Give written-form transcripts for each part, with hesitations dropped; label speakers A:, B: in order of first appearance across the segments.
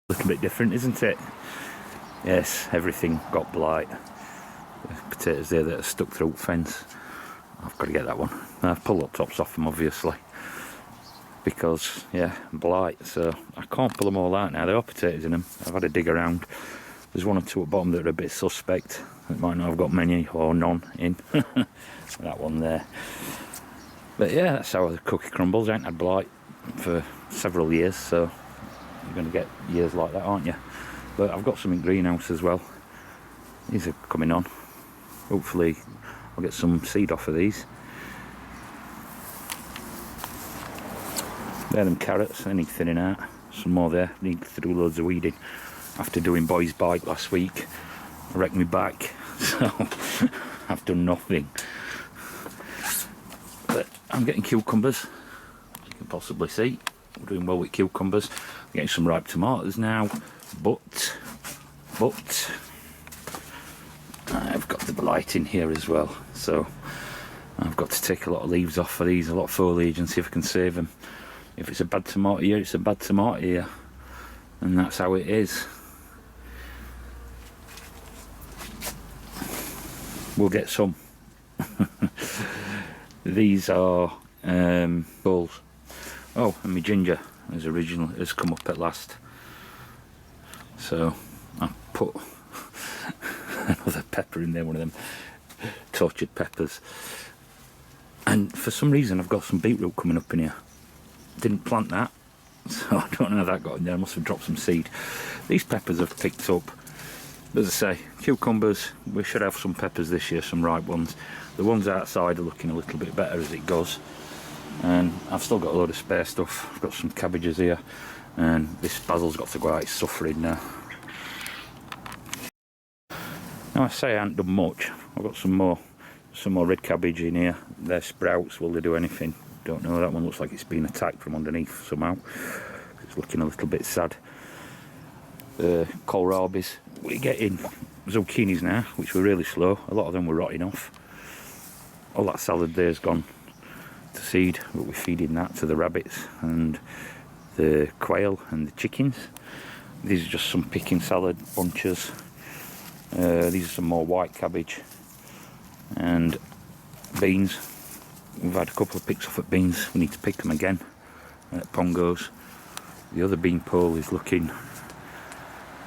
A: A little bit different, isn't it? Yes, everything got blight. The potatoes there that are stuck through the fence. I've got to get that one. I've pulled the tops off them, obviously, because, yeah, blight. So I can't pull them all out now. There are potatoes in them. I've had a dig around. There's one or two at the bottom that are a bit suspect. It might not have got many or none in. That one there. But yeah, that's how the cookie crumbles. I ain't had blight for several years, so you're going to get years like that, aren't you? But I've got some in greenhouse as well. These are coming on. Hopefully I'll get some seed off of these. There them carrots, they need thinning out. Some more there, need to do loads of weeding. After doing Boy's Bike last week, I wrecked me back, so I've done nothing. But I'm getting cucumbers, as you can possibly see. I'm doing well with cucumbers. I'm getting some ripe tomatoes now, but I've got the blight in here as well, so I've got to take a lot of leaves off for these, a lot of foliage, and see if I can save them. If it's a bad tomato year, it's a bad tomato year, and that's how it is. We'll get some. These are bulls. Oh, and my ginger has come up at last. So I put another pepper in there, one of them tortured peppers. And for some reason I've got some beetroot coming up in here. Didn't plant that, so I don't know how that got in there. I must have dropped some seed. These peppers have picked up. As I say, cucumbers, we should have some peppers this year, some ripe ones. The ones outside are looking a little bit better as it goes. And I've still got a load of spare stuff. I've got some cabbages here, and this basil's got to go out, it's suffering now. Now I say I haven't done much. I've got some more red cabbage in here. They're sprouts, will they do anything? Don't know, that one looks like it's been attacked from underneath somehow. It's looking a little bit sad. Kohlrabis. We're getting zucchinis now, which were really slow. A lot of them were rotting off. All that salad there's gone to seed, but we're feeding that to the rabbits and the quail and the chickens. These are just some picking salad bunches. These are some more white cabbage and beans. We've had a couple of picks off at beans. We need to pick them again at Pongos. The other bean pole is looking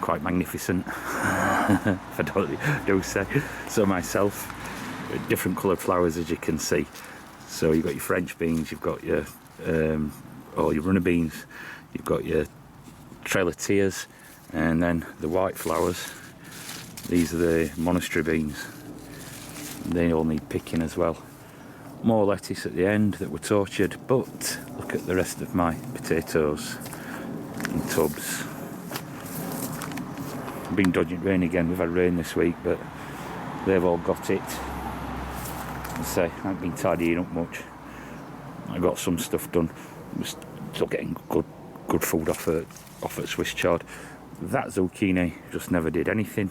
A: quite magnificent, if I do say so myself. Different coloured flowers, as you can see. So you've got your French beans, you've got your your runner beans, you've got your traileteers, and then the white flowers. These are the monastery beans. They all need picking as well. More lettuce at the end that were tortured, but look at the rest of my potatoes in tubs. I've been dodging rain again. We've had rain this week, but they've all got it. I say, I haven't been tidying up much. I got some stuff done. We're still getting good food off at Swiss chard. That zucchini just never did anything.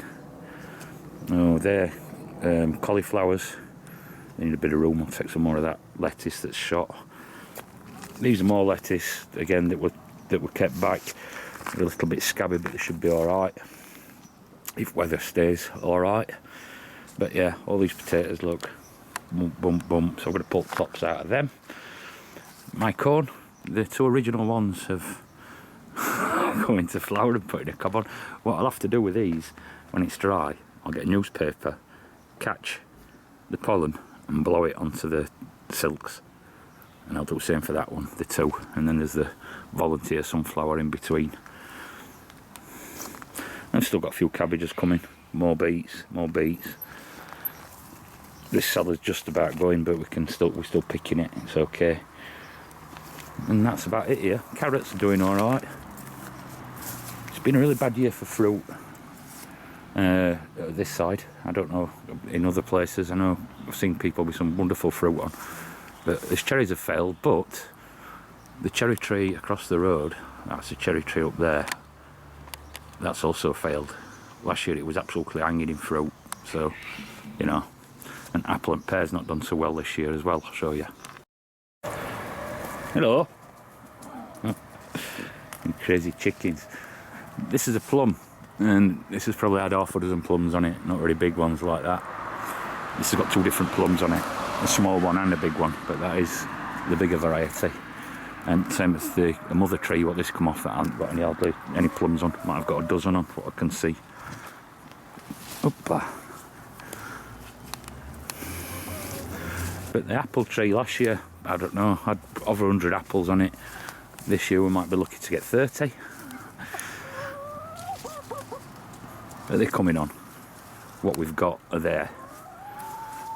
A: Oh, they're cauliflowers. They need a bit of room. I'll take some more of that lettuce that's shot. These are more lettuce again that were kept back. They're a little bit scabby, but they should be all right if weather stays all right. But yeah, all these potatoes look bump. So I'm going to pull the tops out of them. My corn, the two original ones have go into flower and put in a cob on. What I'll have to do with these when it's dry, I'll get a newspaper, catch the pollen and blow it onto the silks, and I'll do the same for that one, the two, and then there's the volunteer sunflower in between. I've still got a few cabbages coming, more beets. This salad's just about going, but we're still picking it, it's okay. And that's about it here. Carrots are doing all right. It's been a really bad year for fruit this side. I don't know in other places. I know I've seen people with some wonderful fruit on, but these cherries have failed. But the cherry tree across the road, that's a cherry tree up there, that's also failed. Last year it was absolutely hanging in fruit, so you know. And apple and pear's not done so well this year as well, I'll show you. Hello. Crazy chickens. This is a plum, and this has probably had half a dozen plums on it, not really big ones like that. This has got 2 different plums on it, a small one and a big one, but that is the bigger variety. And same as the mother tree, what this come off, that hasn't got hardly any plums on. Might have got a dozen on, what I can see. Hoppa. But the apple tree last year, I don't know, had over 100 apples on it. This year we might be lucky to get 30. But they're coming on. What we've got are there.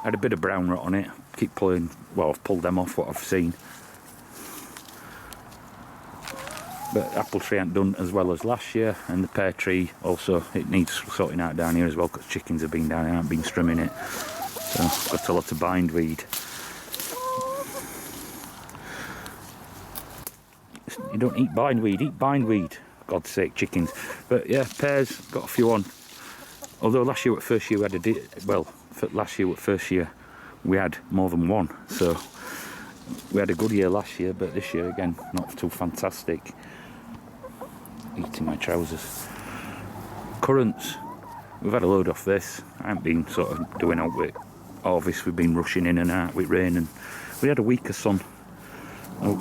A: Had a bit of brown rot on it. Keep pulling, well, I've pulled them off what I've seen. But apple tree ain't done as well as last year, and the pear tree also, it needs sorting out down here as well, because chickens have been down here, haven't been strimming it. So I've got a lot of bindweed. You don't eat bindweed, eat bindweed. For God's sake, chickens. But yeah, pears, got a few on. Although last year, first year we had more than one. So we had a good year last year, but this year again, not too fantastic. Eating my trousers. Currants, we've had a load off this. I haven't been sort of doing out with harvest, we've been rushing in and out with rain, and we had a week of sun. Oh.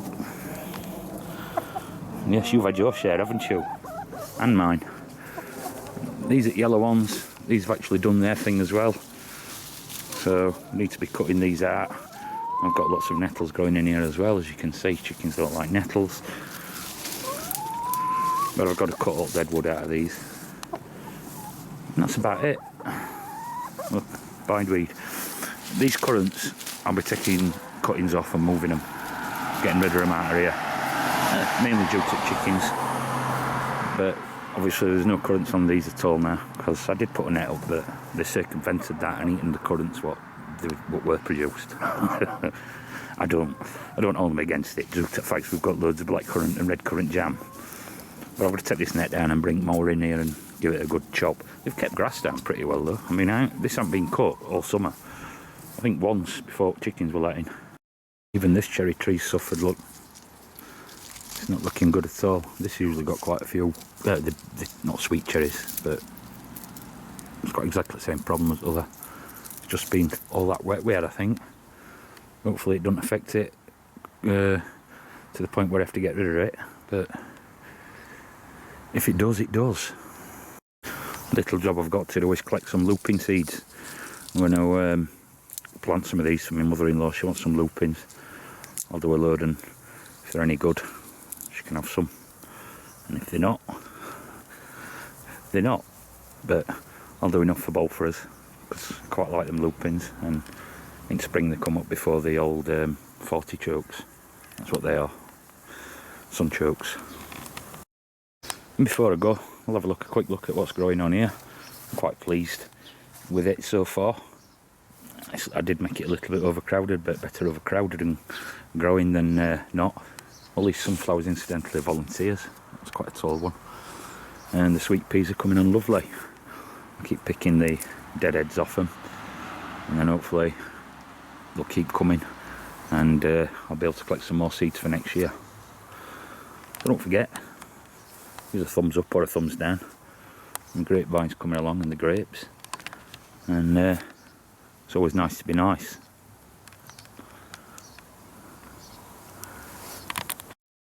A: Yes, you've had your share, haven't you? And mine. These are yellow ones, these have actually done their thing as well. So, need to be cutting these out. I've got lots of nettles growing in here as well, as you can see. Chickens don't like nettles. But I've got to cut all dead wood out of these. And that's about it. Look, bindweed. These currants, I'll be taking cuttings off and moving them. Getting rid of them out of here. Mainly due to chickens. But obviously there's no currants on these at all now, because I did put a net up, but they circumvented that and eaten the currants what were produced. I don't hold them against it, due to the fact we've got loads of black currant and red currant jam. But I'm going to take this net down and bring more in here and give it a good chop. They've kept grass down pretty well though. I mean, this hasn't been cut all summer. I think once before chickens were letting. Even this cherry tree suffered, look. It's not looking good at all. This usually got quite a few, they're not sweet cherries, but it's got exactly the same problem as other. It's just been all that wet we had, I think. Hopefully it doesn't affect it to the point where I have to get rid of it, but if it does, it does. Little job I've got to do is collect some lupine seeds. I'm going to plant some of these for my mother-in-law. She wants some lupines. I'll do a load, and if they're any good, she can have some. And if they're not, they're not. But I'll do enough for both for us, because I quite like them lupines. And in spring they come up before the old 40 chokes. That's what they are. Sun chokes. And before I go, I'll have a quick look at what's growing on here. I'm quite pleased with it so far. I did make it a little bit overcrowded, but better overcrowded and growing than not. All these sunflowers incidentally are volunteers. That's quite a tall one. And the sweet peas are coming on lovely. I keep picking the deadheads off them, and then hopefully they'll keep coming, and I'll be able to collect some more seeds for next year. So don't forget, use a thumbs up or a thumbs down. And grapevines coming along, and the grapes. And it's always nice to be nice.